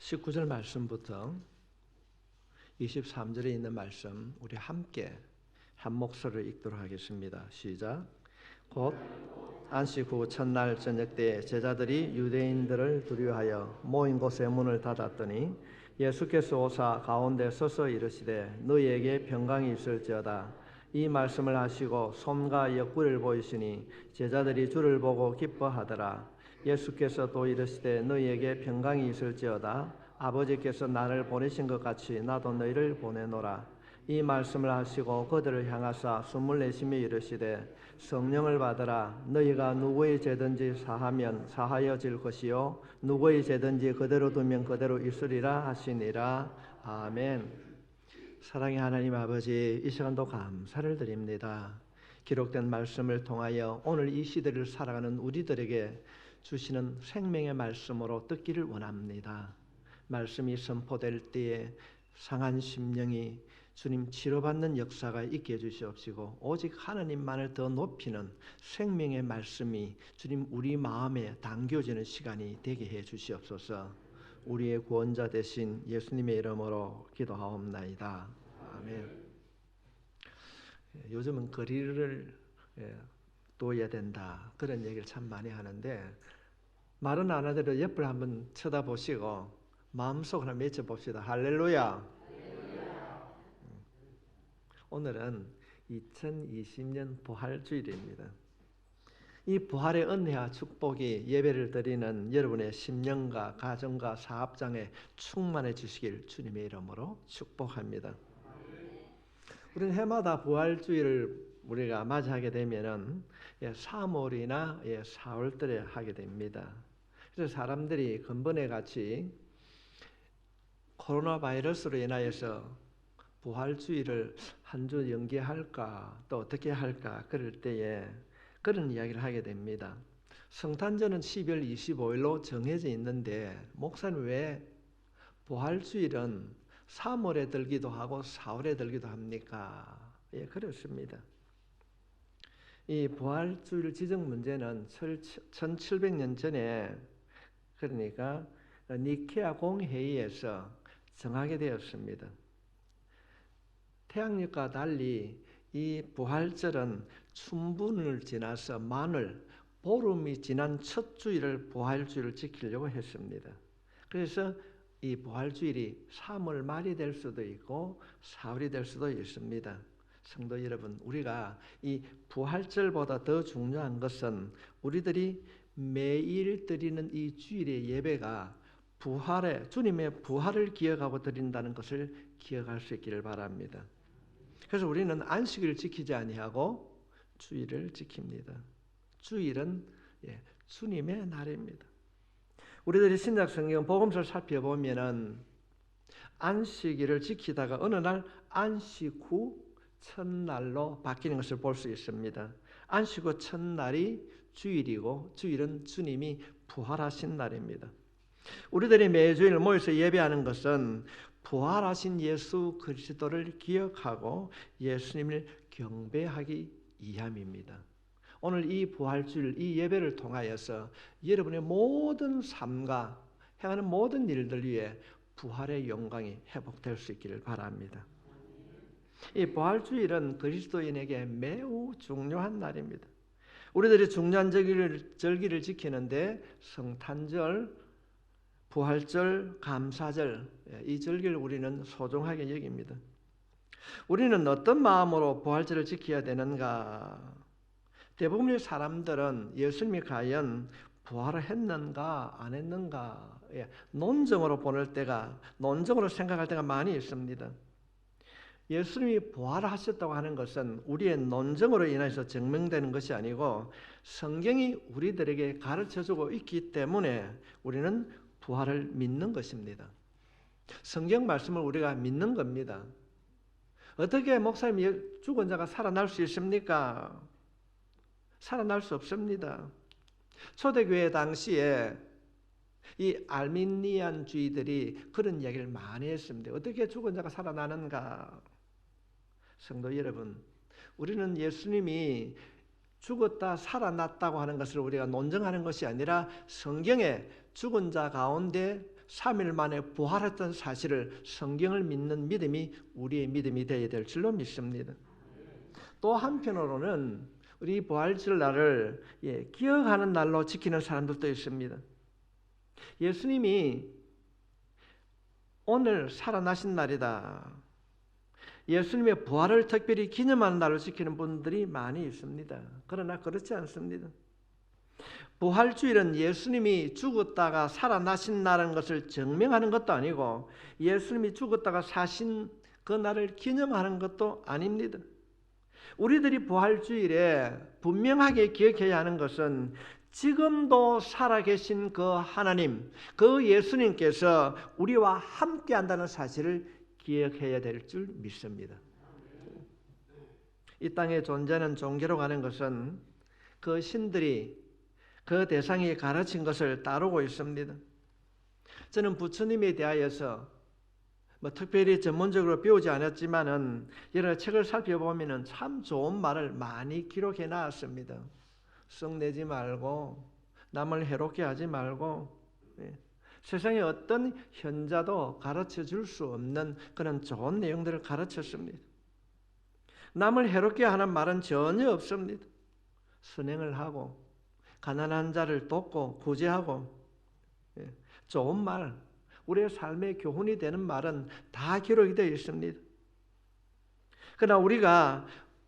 19절 말씀부터 23절에 있는 말씀 우리 함께 한 목소리를 읽도록 하겠습니다. 시작. 곧 안식 후 첫날 저녁 때 제자들이 유대인들을 두려워하여 모인 곳에 문을 닫았더니 예수께서 오사 가운데 서서 이르시되 너희에게 평강이 있을지어다. 이 말씀을 하시고 손과 옆구리를 보이시니 제자들이 주를 보고 기뻐하더라. 예수께서 또 이르시되 너희에게 평강이 있을지어다. 아버지께서 나를 보내신 것 같이 나도 너희를 보내노라. 이 말씀을 하시고 그들을 향하사 숨을 내쉬며 이르시되 성령을 받으라. 너희가 누구의 죄든지 사하면 사하여질 것이요 누구의 죄든지 그대로 두면 그대로 있으리라 하시니라. 아멘. 사랑의 하나님 아버지, 이 시간도 감사를 드립니다. 기록된 말씀을 통하여 오늘 이 시대를 살아가는 우리들에게 주시는 생명의 말씀으로 듣기를 원합니다. 말씀이 선포될 때에 상한 심령이 주님 치료받는 역사가 있게 해주시옵시고 오직 하나님만을 더 높이는 생명의 말씀이 주님 우리 마음에 담겨지는 시간이 되게 해 주시옵소서. 우리의 구원자 되신 예수님의 이름으로 기도하옵나이다. 아멘. 요즘은 거리를 둬야 된다 그런 얘기를 참 많이 하는데 말은 안 하더라도 옆을 한번 쳐다보시고 마음속으로 맺어봅시다. 할렐루야. 오늘은 2020년 부활주일입니다. 이 부활의 은혜와 축복이 예배를 드리는 여러분의 심령과 가정과 사업장에 충만해 주시길 주님의 이름으로 축복합니다. 우리는 해마다 부활주일을 우리가 맞이하게 되면은 3월이나 4월달에 하게 됩니다. 그래서 사람들이 근본에 같이 코로나 바이러스로 인하여서 부활주일을 한 주 연기할까 또 어떻게 할까 그럴 때에 그런 이야기를 하게 됩니다. 성탄절은 12월 25일로 정해져 있는데 목사님 왜 부활주일은 3월에 들기도 하고 4월에 들기도 합니까? 그렇습니다. 이 부활주일 지정 문제는 1700년 전에 그러니까 니케아 공회의에서 정하게 되었습니다. 태양력과 달리 이 부활절은 춘분을 지나서 만월, 보름이 지난 첫 주일을 부활주일을 지키려고 했습니다. 그래서 이 부활주일이 3월 말이 될 수도 있고 4월이 될 수도 있습니다. 성도 여러분, 우리가 이 부활절보다 더 중요한 것은 우리들이 매일 드리는 이 주일의 예배가 주님의 부활을 기억하고 드린다는 것을 기억할 수 있기를 바랍니다. 그래서 우리는 안식일을 지키지 아니하고 주일을 지킵니다. 주일은 주님의 날입니다. 우리들이 신약 성경 복음서를 살펴보면은 안식일을 지키다가 어느 날 안식 후 첫날로 바뀌는 것을 볼 수 있습니다. 안식 후 첫날이 주일이고 주일은 주님이 부활하신 날입니다. 우리들이 매주일 모여서 예배하는 것은 부활하신 예수 그리스도를 기억하고 예수님을 경배하기 위함입니다. 오늘 이 부활주일 이 예배를 통하여서 여러분의 모든 삶과 행하는 모든 일들 위해 부활의 영광이 회복될 수 있기를 바랍니다. 이 부활주일은 그리스도인에게 매우 중요한 날입니다. 우리들이 중요한 절기를 지키는데 성탄절, 부활절, 감사절 이 절기를 우리는 소중하게 여깁니다. 우리는 어떤 마음으로 부활절을 지켜야 되는가? 대부분의 사람들은 예수님이 과연 부활을 했는가 안 했는가 논증으로 논증으로 생각할 때가 많이 있습니다. 예수님이 부활하셨다고 하는 것은 우리의 논증으로 인해서 증명되는 것이 아니고 성경이 우리들에게 가르쳐주고 있기 때문에 우리는 부활을 믿는 것입니다. 성경 말씀을 우리가 믿는 겁니다. 어떻게 목사님 죽은 자가 살아날 수 있습니까? 살아날 수 없습니다. 초대교회 당시에 이 알미니안주의들이 그런 이야기를 많이 했습니다. 어떻게 죽은 자가 살아나는가? 성도 여러분, 우리는 예수님이 죽었다 살아났다고 하는 것을 우리가 논증하는 것이 아니라 성경에 죽은 자 가운데 3일 만에 부활했던 사실을 성경을 믿는 믿음이 우리의 믿음이 되어야 될 줄로 믿습니다. 또 한편으로는 우리 부활절날을 기억하는 날로 지키는 사람들도 있습니다. 예수님이 오늘 살아나신 날이다. 예수님의 부활을 특별히 기념하는 날로 지키는 분들이 많이 있습니다. 그러나 그렇지 않습니다. 부활주일은 예수님이 죽었다가 살아나신 날인 것을 증명하는 것도 아니고 예수님이 죽었다가 사신 그 날을 기념하는 것도 아닙니다. 우리들이 부활주일에 분명하게 기억해야 하는 것은 지금도 살아계신 그 하나님, 그 예수님께서 우리와 함께 한다는 사실을 기억해야 될 줄 믿습니다. 이 땅에 존재하는 종교로 가는 것은 그 신들이 그 대상이 가르친 것을 따르고 있습니다. 저는 부처님에 대하여서 특별히 전문적으로 배우지 않았지만은 여러 책을 살펴보면은 참 좋은 말을 많이 기록해 놨습니다. 썩내지 말고 남을 해롭게 하지 말고 세상에 어떤 현자도 가르쳐 줄 수 없는 그런 좋은 내용들을 가르쳤습니다. 남을 해롭게 하는 말은 전혀 없습니다. 선행을 하고 가난한 자를 돕고 구제하고 좋은 말, 우리의 삶의 교훈이 되는 말은 다 기록이 되어 있습니다. 그러나 우리가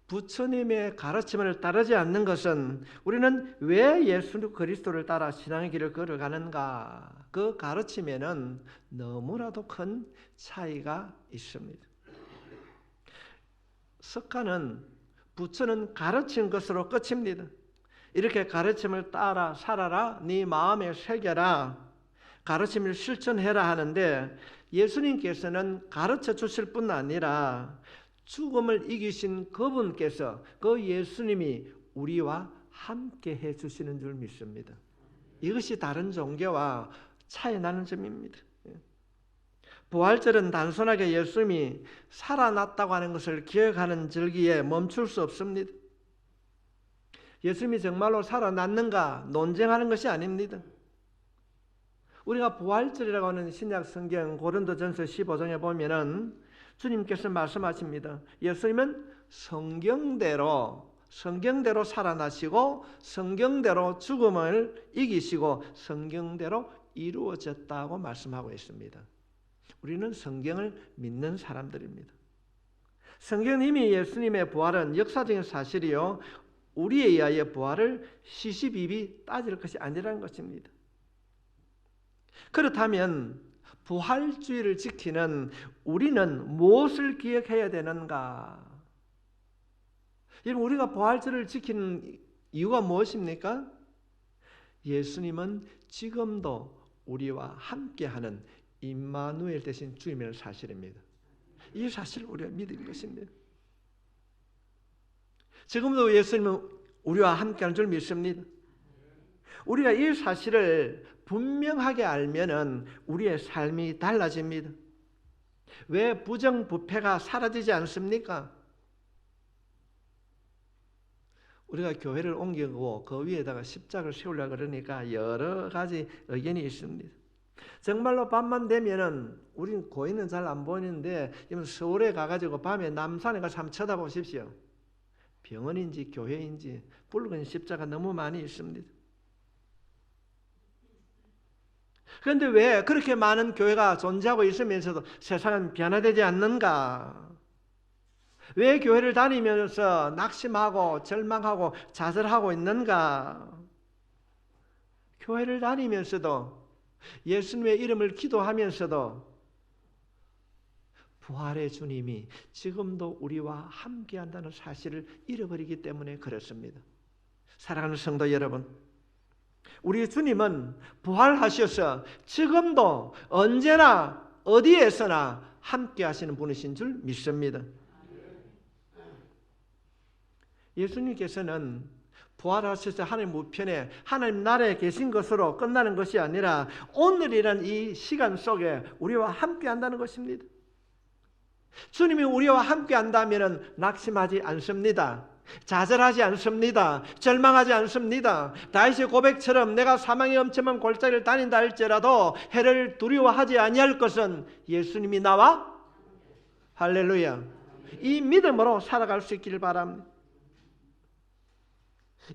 부처님의 가르침을 따르지 않는 것은 우리는 왜 예수 그리스도를 따라 신앙의 길을 걸어가는가? 그 가르침에는 너무나도 큰 차이가 있습니다. 석가는 부처는 가르친 것으로 끝입니다. 이렇게 가르침을 따라 살아라, 네 마음에 새겨라, 가르침을 실천해라 하는데 예수님께서는 가르쳐 주실 뿐 아니라 죽음을 이기신 그분께서 그 예수님이 우리와 함께 해주시는 줄 믿습니다. 이것이 다른 종교와 차이 나는 점입니다. 부활절은 단순하게 예수님이 살아났다고 하는 것을 기억하는 절기에 멈출 수 없습니다. 예수님이 정말로 살아났는가 논쟁하는 것이 아닙니다. 우리가 부활절이라고 하는 신약 성경 고린도전서 15장에 보면은 주님께서 말씀하십니다. 예수님은 성경대로 살아나시고 성경대로 죽음을 이기시고 성경대로 이루어졌다고 말씀하고 있습니다. 우리는 성경을 믿는 사람들입니다. 성경은 이미 예수님의 부활은 역사적인 사실이요 우리에 의하여 부활을 시시비비 따질 것이 아니라는 것입니다. 그렇다면 부활주의를 지키는 우리는 무엇을 기억해야 되는가? 여러분, 우리가 부활절을 지키는 이유가 무엇입니까? 예수님은 지금도 우리와 함께하는 임마누엘 되신 주님이라는 사실입니다. 이 사실을 우리가 믿을 것입니다. 지금도 예수님은 우리와 함께하는 줄 믿습니다. 우리가 이 사실을 분명하게 알면은 우리의 삶이 달라집니다. 왜 부정부패가 사라지지 않습니까? 우리가 교회를 옮기고 그 위에다가 십자가를 세우려고 그러니까 여러 가지 의견이 있습니다. 정말로 밤만 되면은 우린 고인은 잘 안 보이는데 서울에 가가지고 밤에 남산에 가서 한번 쳐다보십시오. 병원인지 교회인지 붉은 십자가 너무 많이 있습니다. 그런데 왜 그렇게 많은 교회가 존재하고 있으면서도 세상은 변화되지 않는가? 왜 교회를 다니면서 낙심하고 절망하고 좌절하고 있는가? 교회를 다니면서도 예수님의 이름을 기도하면서도 부활의 주님이 지금도 우리와 함께한다는 사실을 잃어버리기 때문에 그렇습니다. 사랑하는 성도 여러분, 우리 주님은 부활하셔서 지금도 언제나 어디에서나 함께 하시는 분이신 줄 믿습니다. 예수님께서는 부활하셔서 하나님 우편에 하나님 나라에 계신 것으로 끝나는 것이 아니라 오늘이라는 이 시간 속에 우리와 함께 한다는 것입니다. 주님이 우리와 함께 한다면 낙심하지 않습니다. 좌절하지 않습니다. 절망하지 않습니다. 다윗의 고백처럼 내가 사망의 엄청난 골짜기를 다닌다 할지라도 해를 두려워하지 아니할 것은 예수님이 나와 할렐루야. 이 믿음으로 살아갈 수 있기를 바랍니다.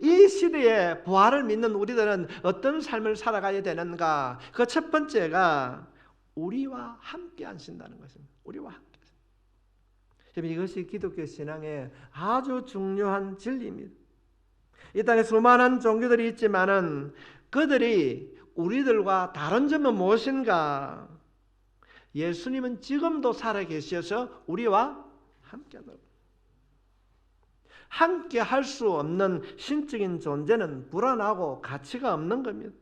이 시대에 부활을 믿는 우리들은 어떤 삶을 살아가야 되는가? 그 첫 번째가 우리와 함께 하신다는 것입니다. 우리와 함께. 이것이 기독교 신앙의 아주 중요한 진리입니다. 이 땅에 수많은 종교들이 있지만은 그들이 우리들과 다른 점은 무엇인가? 예수님은 지금도 살아계셔서 우리와 함께하다. 함께 할 수 없는 신적인 존재는 불안하고 가치가 없는 겁니다.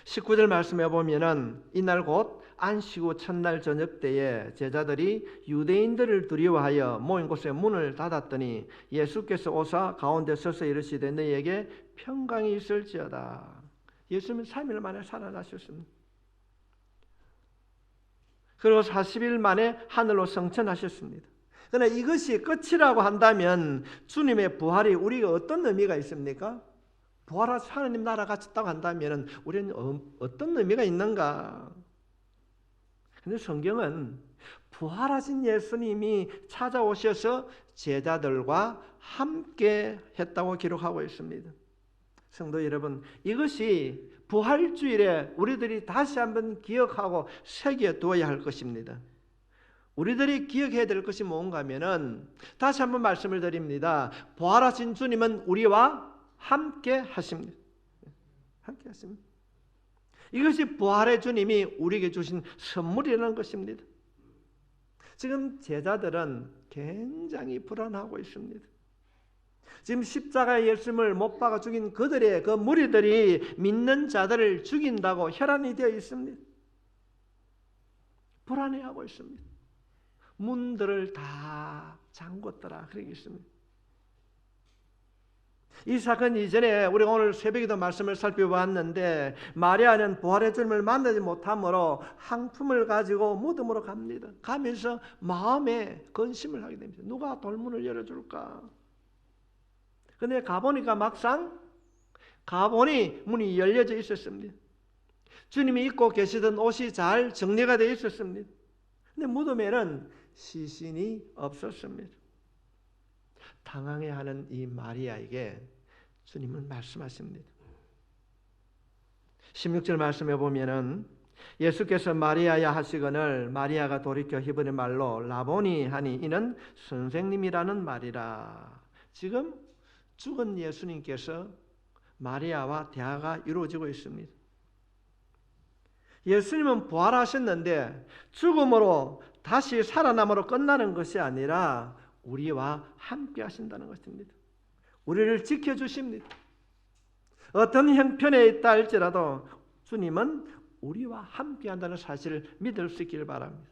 19절 말씀해 보면은 이날 곧 안식 후 첫날 저녁 때에 제자들이 유대인들을 두려워하여 모인 곳에 문을 닫았더니 예수께서 오사 가운데 서서 이르시되 너희에게 평강이 있을지어다. 예수님은 3일 만에 살아나셨습니다. 그리고 40일 만에 하늘로 승천하셨습니다. 그러나 이것이 끝이라고 한다면 주님의 부활이 우리가 어떤 의미가 있습니까? 부활하셔서 하나님 나라 갇혔다고 한다면 우리는 어떤 의미가 있는가? 그런데 성경은 부활하신 예수님이 찾아오셔서 제자들과 함께 했다고 기록하고 있습니다. 성도 여러분, 이것이 부활주일에 우리들이 다시 한번 기억하고 새겨두어야 할 것입니다. 우리들이 기억해야 될 것이 뭔가 하면은 다시 한번 말씀을 드립니다. 부활하신 주님은 우리와 함께 하십니다. 함께 하십니다. 이것이 부활의 주님이 우리에게 주신 선물이라는 것입니다. 지금 제자들은 굉장히 불안하고 있습니다. 지금 십자가에 예수님을 못 박아 죽인 그들의 그 무리들이 믿는 자들을 죽인다고 혈안이 되어 있습니다. 불안해하고 있습니다. 문들을 다 잠궜더라 그러고 있습니다. 이 사건 이전에 우리가 오늘 새벽에도 말씀을 살펴보았는데 마리아는 부활의 주님을 만나지 못하므로 항품을 가지고 무덤으로 갑니다. 가면서 마음에 근심을 하게 됩니다. 누가 돌문을 열어줄까? 근데 가보니까 막상 가보니 문이 열려져 있었습니다. 주님이 입고 계시던 옷이 잘 정리가 되어 있었습니다. 근데 무덤에는 시신이 없었습니다. 당황해하는 이 마리아에게 주님은 말씀하십니다. 16절 말씀해 보면은 예수께서 마리아야 하시거늘 마리아가 돌이켜 히브리 말로 라보니 하니 이는 선생님이라는 말이라. 지금 죽은 예수님께서 마리아와 대화가 이루어지고 있습니다. 예수님은 부활하셨는데 죽음으로 다시 살아남으로 끝나는 것이 아니라 우리와 함께 하신다는 것입니다. 우리를 지켜주십니다. 어떤 형편에 있다 할지라도 주님은 우리와 함께 한다는 사실을 믿을 수 있기를 바랍니다.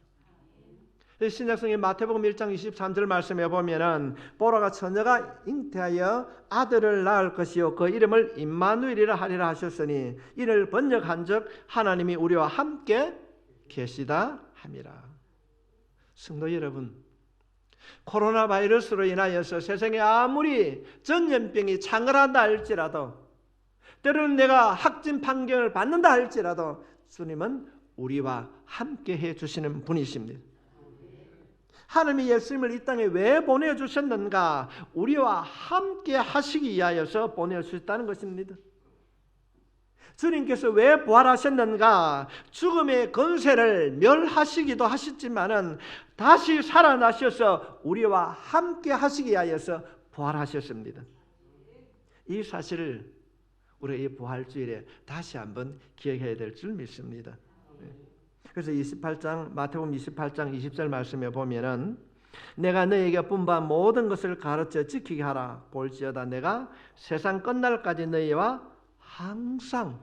신약성의 마태복음 1장 23절 말씀해 보면은 보라가 처녀가 잉태하여 아들을 낳을 것이요 그 이름을 임마누엘이라 하리라 하셨으니 이를 번역한즉 하나님이 우리와 함께 계시다 함이라. 성도 여러분, 코로나 바이러스로 인하여서 세상에 아무리 전염병이 창궐한다 할지라도 때로는 내가 확진 판정을 받는다 할지라도 주님은 우리와 함께 해주시는 분이십니다. 하나님이 예수님을 이 땅에 왜 보내주셨는가? 우리와 함께 하시기 위하여서 보내주셨다는 것입니다. 주님께서 왜 부활하셨는가? 죽음의 권세를 멸하시기도 하셨지만은 다시 살아나셔서 우리와 함께 하시기 위하여서 부활하셨습니다. 이 사실을 우리 이 부활주일에 다시 한번 기억해야 될 줄 믿습니다. 그래서 28장 마태복음 28장 20절 말씀에 보면은 내가 너에게 분부한 모든 것을 가르쳐 지키게 하라. 볼지어다 내가 세상 끝날까지 너희와 항상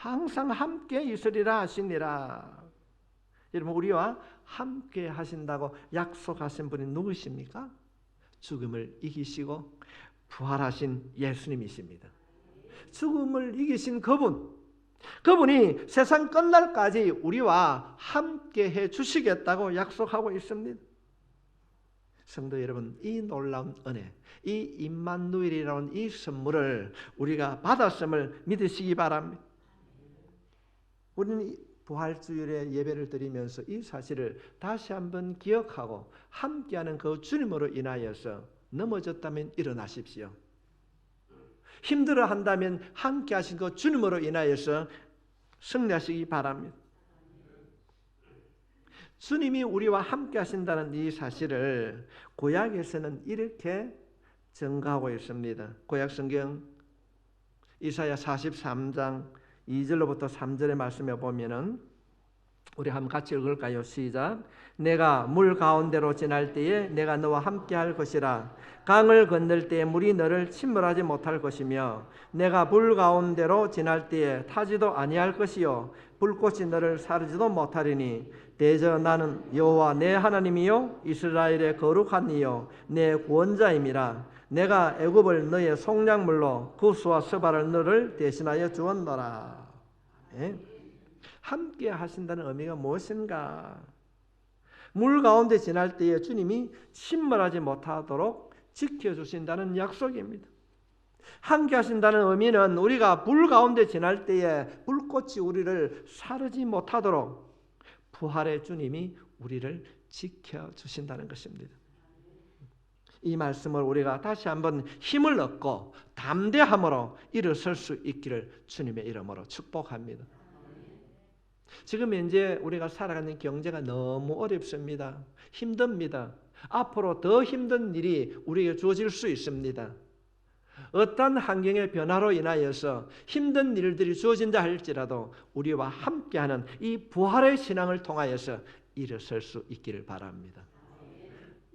함께 있으리라 하시니라. 여러분, 우리와 함께 하신다고 약속하신 분이 누구십니까? 죽음을 이기시고 부활하신 예수님이십니다. 죽음을 이기신 그분이 세상 끝날까지 우리와 함께 해 주시겠다고 약속하고 있습니다. 성도 여러분, 이 놀라운 은혜, 이 임마누엘이라는 이 선물을 우리가 받았음을 믿으시기 바랍니다. 우리는 부활주일에 예배를 드리면서 이 사실을 다시 한번 기억하고 함께하는 그 주님으로 인하여서 넘어졌다면 일어나십시오. 힘들어한다면 함께하신 그 주님으로 인하여서 승리하시기 바랍니다. 주님이 우리와 함께 하신다는 이 사실을 구약에서는 이렇게 증가하고 있습니다. 구약 성경 이사야 43장 2절로부터 3절의 말씀에 보면은 우리 한번 같이 읽을까요? 시작. 내가 물 가운데로 지날 때에 내가 너와 함께 할 것이라. 강을 건널 때에 물이 너를 침몰하지 못할 것이며 내가 불 가운데로 지날 때에 타지도 아니할 것이요 불꽃이 너를 사르지도 못하리니 대저 나는 여호와 내 하나님이요 이스라엘의 거룩한 이요 내 구원자임이라. 내가 애굽을 너의 속량물로 구스와 스바를 너를 대신하여 주었노라. 함께 하신다는 의미가 무엇인가? 물 가운데 지날 때에 주님이 침몰하지 못하도록 지켜주신다는 약속입니다. 함께 하신다는 의미는 우리가 불 가운데 지날 때에 불꽃이 우리를 사르지 못하도록 부활의 주님이 우리를 지켜주신다는 것입니다. 이 말씀을 우리가 다시 한번 힘을 얻고 담대함으로 일어설 수 있기를 주님의 이름으로 축복합니다. 지금 현재 우리가 살아가는 경제가 너무 어렵습니다. 힘듭니다. 앞으로 더 힘든 일이 우리에게 주어질 수 있습니다. 어떤 환경의 변화로 인하여서 힘든 일들이 주어진다 할지라도 우리와 함께하는 이 부활의 신앙을 통하여서 일어설 수 있기를 바랍니다.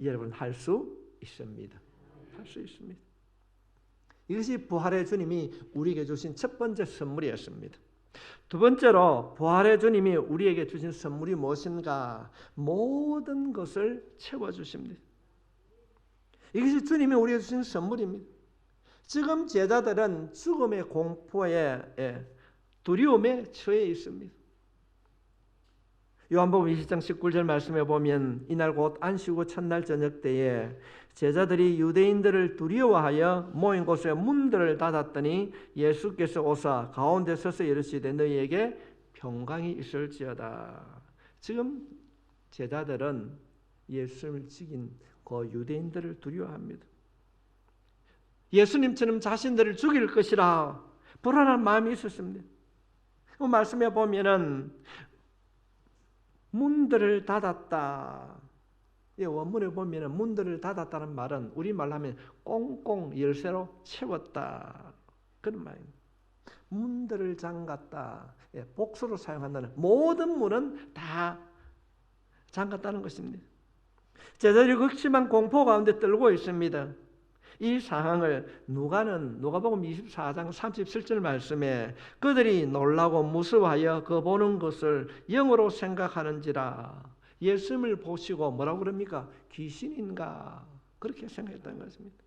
여러분 할 수 있습니다. 할 수 있습니다. 이것이 부활의 주님이 우리에게 주신 첫 번째 선물이었습니다. 두 번째로 부활의 주님이 우리에게 주신 선물이 무엇인가? 모든 것을 채워주십니다. 이것이 주님이 우리에게 주신 선물입니다. 지금 제자들은 죽음의 공포에 두려움에 처해 있습니다. 요한복음 20장 19절 말씀에 보면 이날 곧 안식 첫날 저녁 때에 제자들이 유대인들을 두려워하여 모인 곳에 문들을 닫았더니 예수께서 오사 가운데 서서 이르시되 너희에게 평강이 있을지어다. 지금 제자들은 예수님을 죽인 그 유대인들을 두려워합니다. 예수님처럼 자신들을 죽일 것이라 불안한 마음이 있었습니다. 그 말씀에 보면은 문들을 닫았다. 이 원문에 보면은 문들을 닫았다는 말은 우리말로 하면 꽁꽁 열쇠로 채웠다. 그런 말입니다. 문들을 잠갔다. 복수로 사용한다는 모든 문은 다 잠갔다는 것입니다. 제자들이 극심한 공포 가운데 떨고 있습니다. 이 상황을 누가복음 24장 37절 말씀에 그들이 놀라고 무서워하여 그 보는 것을 영으로 생각하는지라. 예수님을 보시고 뭐라고 그럽니까? 귀신인가? 그렇게 생각했다는 것입니다.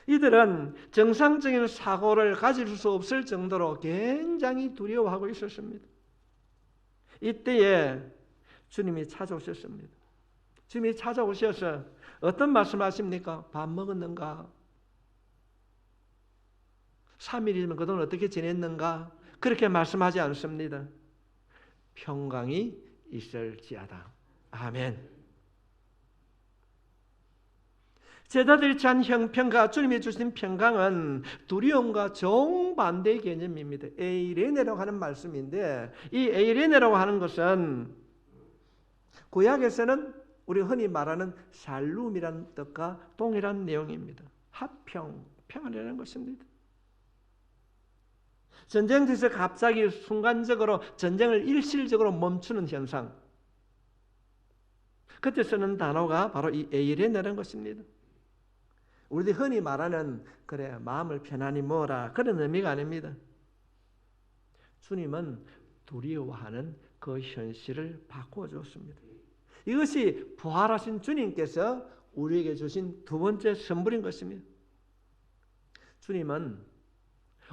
이들은 정상적인 사고를 가질 수 없을 정도로 굉장히 두려워하고 있었습니다. 이때에 주님이 찾아오셨습니다. 주님이 찾아오셔서 어떤 말씀하십니까? 밥 먹었는가? 3일이면 그동안 어떻게 지냈는가? 그렇게 말씀하지 않습니다. 평강이 있을지어다. 아멘. 제자들이 취한 형평과 주님이 주신 평강은 두려움과 정반대의 개념입니다. 에이레네라고 하는 말씀인데 이 에이레네라고 하는 것은 구약에서는 우리 흔히 말하는 샬룸이라는 뜻과 동일한 내용입니다. 합평, 평안이라는 것입니다. 전쟁에서 갑자기 순간적으로 전쟁을 일시적으로 멈추는 현상. 그때 쓰는 단어가 바로 이 에이레네라는 것입니다. 우리들이 흔히 말하는 그래 마음을 편안히 먹어라 그런 의미가 아닙니다. 주님은 두려워하는 그 현실을 바꾸어 주었습니다. 이것이 부활하신 주님께서 우리에게 주신 두 번째 선물인 것입니다. 주님은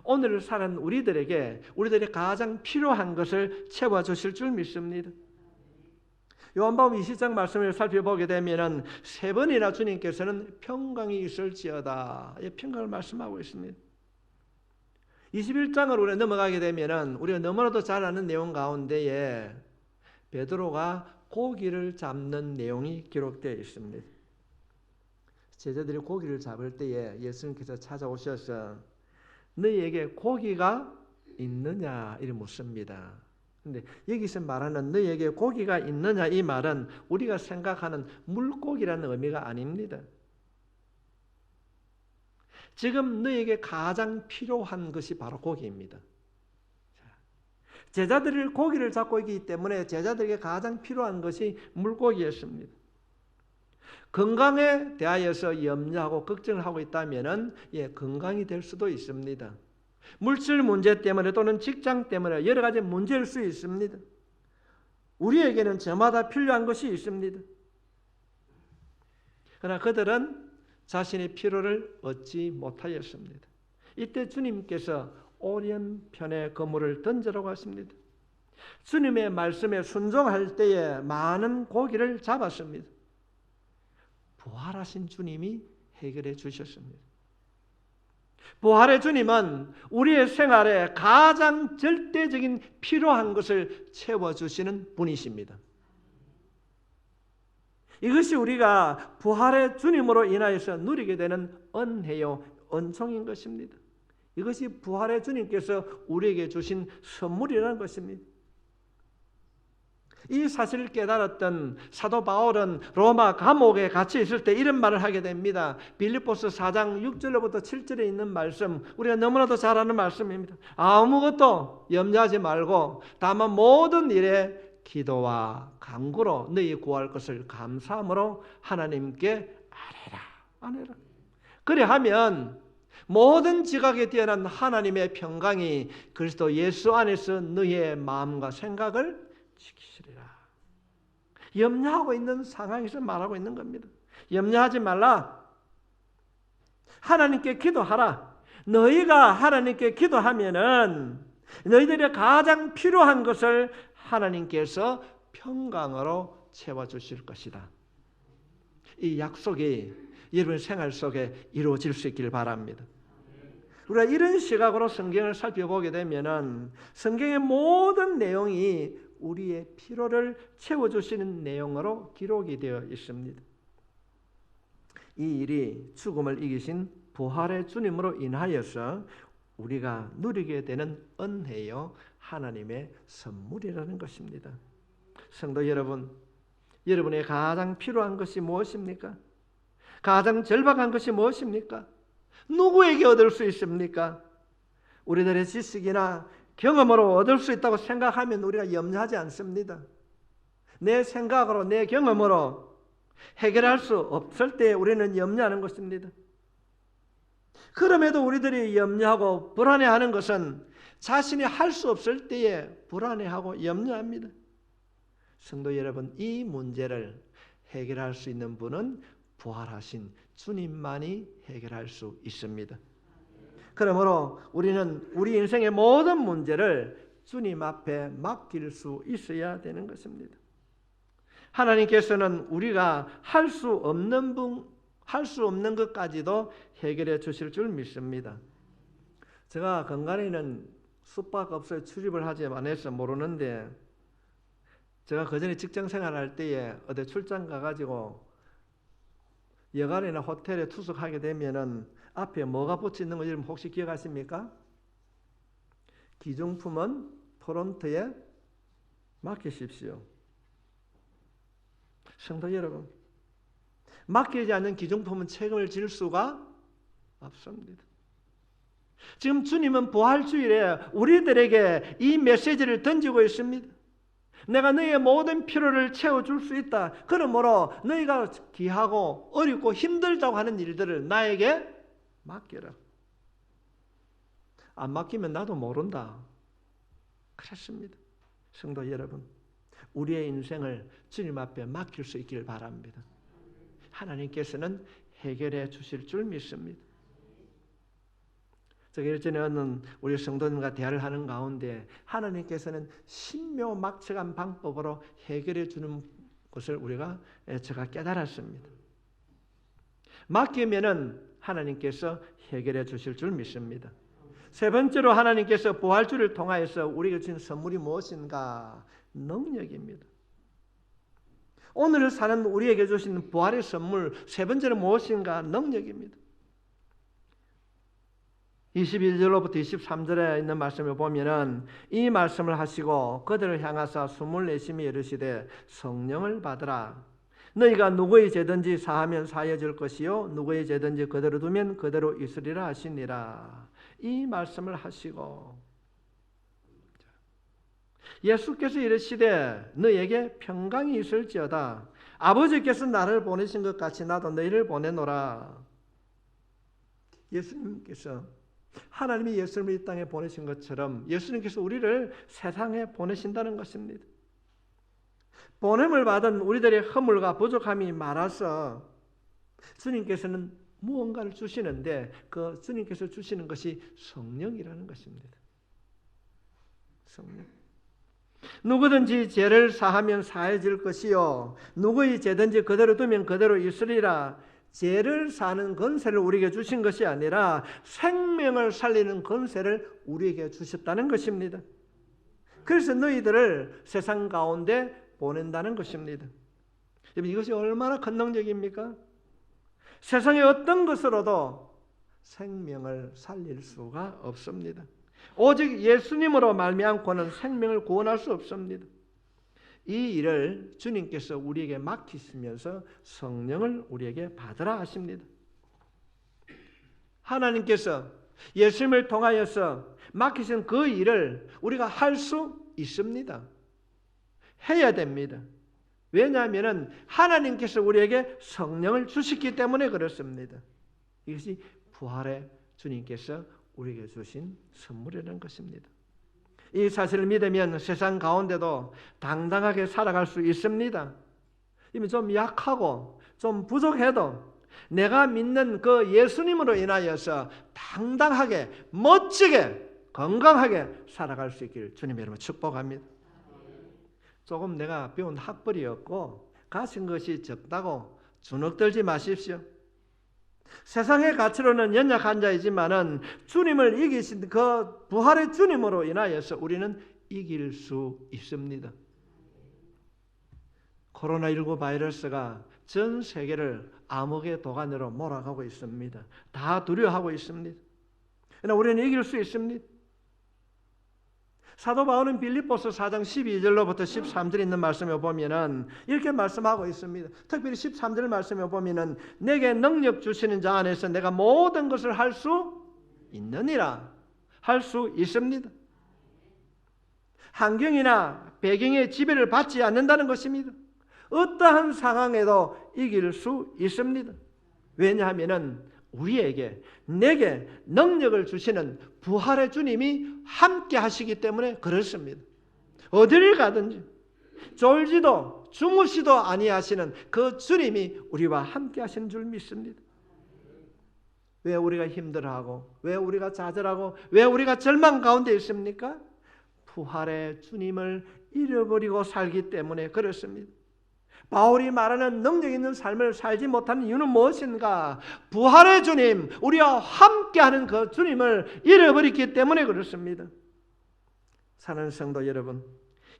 오늘 사는 우리들에게 우리들의 가장 필요한 것을 채워주실 줄 믿습니다. 요한복음 20장 말씀을 살펴보게 되면은 세 번이나 주님께서는 평강이 있을지어다, 이 평강을 말씀하고 있습니다. 21장을 우리가 넘어가게 되면은 우리가 너무나도 잘 아는 내용 가운데에 베드로가 고기를 잡는 내용이 기록되어 있습니다. 제자들이 고기를 잡을 때에 예수님께서 찾아오셔서 너희에게 고기가 있느냐 이렇게 묻습니다. 근데 여기서 말하는 너희에게 고기가 있느냐 이 말은 우리가 생각하는 물고기라는 의미가 아닙니다. 지금 너희에게 가장 필요한 것이 바로 고기입니다. 제자들이 고기를 잡고 있기 때문에 제자들에게 가장 필요한 것이 물고기였습니다. 건강에 대하여서 염려하고 걱정을 하고 있다면 건강이 될 수도 있습니다. 물질 문제 때문에 또는 직장 때문에 여러 가지 문제일 수 있습니다. 우리에게는 저마다 필요한 것이 있습니다. 그러나 그들은 자신의 필요를 얻지 못하였습니다. 이때 주님께서 오른편에 그물을 던지라고 하십니다. 주님의 말씀에 순종할 때에 많은 고기를 잡았습니다. 부활하신 주님이 해결해 주셨습니다. 부활의 주님은 우리의 생활에 가장 절대적인 필요한 것을 채워주시는 분이십니다. 이것이 우리가 부활의 주님으로 인하여서 누리게 되는 은혜요, 은총인 것입니다. 이것이 부활의 주님께서 우리에게 주신 선물이라는 것입니다. 이 사실을 깨달았던 사도 바울은 로마 감옥에 갇혀 있을 때 이런 말을 하게 됩니다. 빌립보서 4장 6절로부터 7절에 있는 말씀, 우리가 너무나도 잘 아는 말씀입니다. 아무것도 염려하지 말고 다만 모든 일에 기도와 간구로 너희 구할 것을 감사함으로 하나님께 아뢰라. 그래하면 모든 지각에 뛰어난 하나님의 평강이 그리스도 예수 안에서 너희의 마음과 생각을 지키시리라. 염려하고 있는 상황에서 말하고 있는 겁니다. 염려하지 말라. 하나님께 기도하라. 너희가 하나님께 기도하면은 너희들의 가장 필요한 것을 하나님께서 평강으로 채워주실 것이다. 이 약속이 여러분 생활 속에 이루어질 수 있길 바랍니다. 우리가 이런 시각으로 성경을 살펴보게 되면은 성경의 모든 내용이 우리의 필요를 채워주시는 내용으로 기록이 되어 있습니다. 이 일이 죽음을 이기신 부활의 주님으로 인하여서 우리가 누리게 되는 은혜요, 하나님의 선물이라는 것입니다. 성도 여러분, 여러분의 가장 필요한 것이 무엇입니까? 가장 절박한 것이 무엇입니까? 누구에게 얻을 수 있습니까? 우리들의 지식이나 경험으로 얻을 수 있다고 생각하면 우리가 염려하지 않습니다. 내 생각으로, 내 경험으로 해결할 수 없을 때 우리는 염려하는 것입니다. 그럼에도 우리들이 염려하고 불안해하는 것은 자신이 할 수 없을 때에 불안해하고 염려합니다. 성도 여러분, 이 문제를 해결할 수 있는 분은 부활하신 주님만이 해결할 수 있습니다. 그러므로 우리는 우리 인생의 모든 문제를 주님 앞에 맡길 수 있어야 되는 것입니다. 하나님께서는 우리가 할 수 없는 것까지도 해결해 주실 줄 믿습니다. 제가 건강에는 숙박업소에 출입을 하지 않아서 모르는데, 제가 그전에 직장 생활할 때에 어디 출장 가가지고 여관이나 호텔에 투숙하게 되면은 앞에 뭐가 붙여 있는 거 여러분 혹시 기억하십니까? 기중품은 프론트에 맡기십시오. 성도 여러분, 맡기지 않는 기중품은 책임을 질 수가 없습니다. 지금 주님은 부활주일에 우리들에게 이 메시지를 던지고 있습니다. 내가 너희의 모든 필요를 채워줄 수 있다. 그러므로 너희가 귀하고 어렵고 힘들다고 하는 일들을 나에게 맡겨라. 안 맡기면 나도 모른다. 그렇습니다. 성도 여러분, 우리의 인생을 주님 앞에 맡길 수 있기를 바랍니다. 하나님께서는 해결해 주실 줄 믿습니다. 제가 일전에 어느 우리 성도님과 대화를 하는 가운데 하나님께서는 신묘막측한 방법으로 해결해 주는 것을 제가 깨달았습니다. 맡기면은 하나님께서 해결해 주실 줄 믿습니다. 세 번째로 하나님께서 부활주를 통하여서 우리에게 주신 선물이 무엇인가? 능력입니다. 오늘을 사는 우리에게 주신 부활의 선물 세 번째는 무엇인가? 능력입니다. 21절로부터 23절에 있는 말씀을 보면은 이 말씀을 하시고 그들을 향하사 숨을 내쉬며 이르시되 성령을 받으라. 너희가 누구의 죄든지 사하면 사해질 것이요 누구의 죄든지 그대로 두면 그대로 있으리라 하시니라. 이 말씀을 하시고 예수께서 이르시되 너희에게 평강이 있을지어다. 아버지께서 나를 보내신 것 같이 나도 너희를 보내노라. 예수님께서 하나님이 예수님을 이 땅에 보내신 것처럼 예수님께서 우리를 세상에 보내신다는 것입니다. 보냄을 받은 우리들의 허물과 부족함이 많아서 주님께서는 무언가를 주시는데 그 주님께서 주시는 것이 성령이라는 것입니다. 성령. 누구든지 죄를 사하면 사해질 것이요 누구의 죄든지 그대로 두면 그대로 있으리라. 죄를 사는 권세를 우리에게 주신 것이 아니라 생명을 살리는 권세를 우리에게 주셨다는 것입니다. 그래서 너희들을 세상 가운데 보낸다는 것입니다. 이것이 얼마나 큰 능력입니까? 세상의 어떤 것으로도 생명을 살릴 수가 없습니다. 오직 예수님으로 말미암고는 생명을 구원할 수 없습니다. 이 일을 주님께서 우리에게 맡기시면서 성령을 우리에게 받으라 하십니다. 하나님께서 예수님을 통하여서 맡기신 그 일을 우리가 할 수 있습니다. 해야 됩니다. 왜냐하면 하나님께서 우리에게 성령을 주셨기 때문에 그렇습니다. 이것이 부활의 주님께서 우리에게 주신 선물이라는 것입니다. 이 사실을 믿으면 세상 가운데도 당당하게 살아갈 수 있습니다. 이미 좀 약하고 좀 부족해도 내가 믿는 그 예수님으로 인하여서 당당하게 멋지게 건강하게 살아갈 수 있기를 주님 여러분 축복합니다. 조금 내가 배운 학벌이 없고 가진 것이 적다고 주눅들지 마십시오. 세상의 가치로는 연약한 자이지만은 주님을 이기신 그 부활의 주님으로 인하여서 우리는 이길 수 있습니다. 코로나19 바이러스가 전 세계를 암흑의 도가니로 몰아가고 있습니다. 다 두려워하고 있습니다. 그러나 우리는 이길 수 있습니다. 사도 바울은 빌립보서 4장 12절로부터 13절 있는 말씀에 보면은 이렇게 말씀하고 있습니다. 특별히 13절 말씀에 보면은 내게 능력 주시는 자 안에서 내가 모든 것을 할 수 있느니라. 할 수 있습니다. 환경이나 배경의 지배를 받지 않는다는 것입니다. 어떠한 상황에도 이길 수 있습니다. 왜냐하면은 우리에게 내게 능력을 주시는 부활의 주님이 함께 하시기 때문에 그렇습니다. 어디를 가든지 졸지도 주무시도 아니하시는 그 주님이 우리와 함께 하시는 줄 믿습니다. 왜 우리가 힘들어하고 왜 우리가 좌절하고 왜 우리가 절망 가운데 있습니까? 부활의 주님을 잃어버리고 살기 때문에 그렇습니다. 바울이 말하는 능력 있는 삶을 살지 못하는 이유는 무엇인가? 부활의 주님, 우리와 함께하는 그 주님을 잃어버렸기 때문에 그렇습니다. 사랑하는 성도 여러분,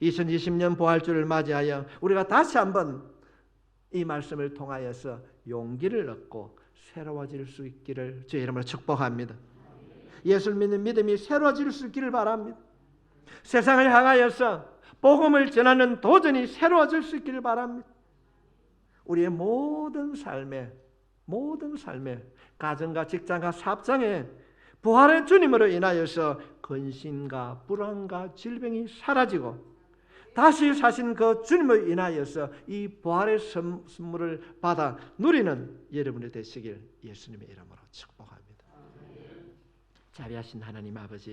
2020년 부활주를 맞이하여 우리가 다시 한번 이 말씀을 통하여서 용기를 얻고 새로워질 수 있기를 주의 이름으로 축복합니다. 예수를 믿는 믿음이 새로워질 수 있기를 바랍니다. 세상을 향하여서 복음을 전하는 도전이 새로워질 수 있기를 바랍니다. 우리의 모든 삶에 가정과 직장과 사업장에 부활의 주님으로 인하여서 근심과 불안과 질병이 사라지고 다시 사신 그 주님을 인하여서 이 부활의 선물을 받아 누리는 여러분이 되시길 예수님의 이름으로 축복합니다. 자비하신 하나님 아버지,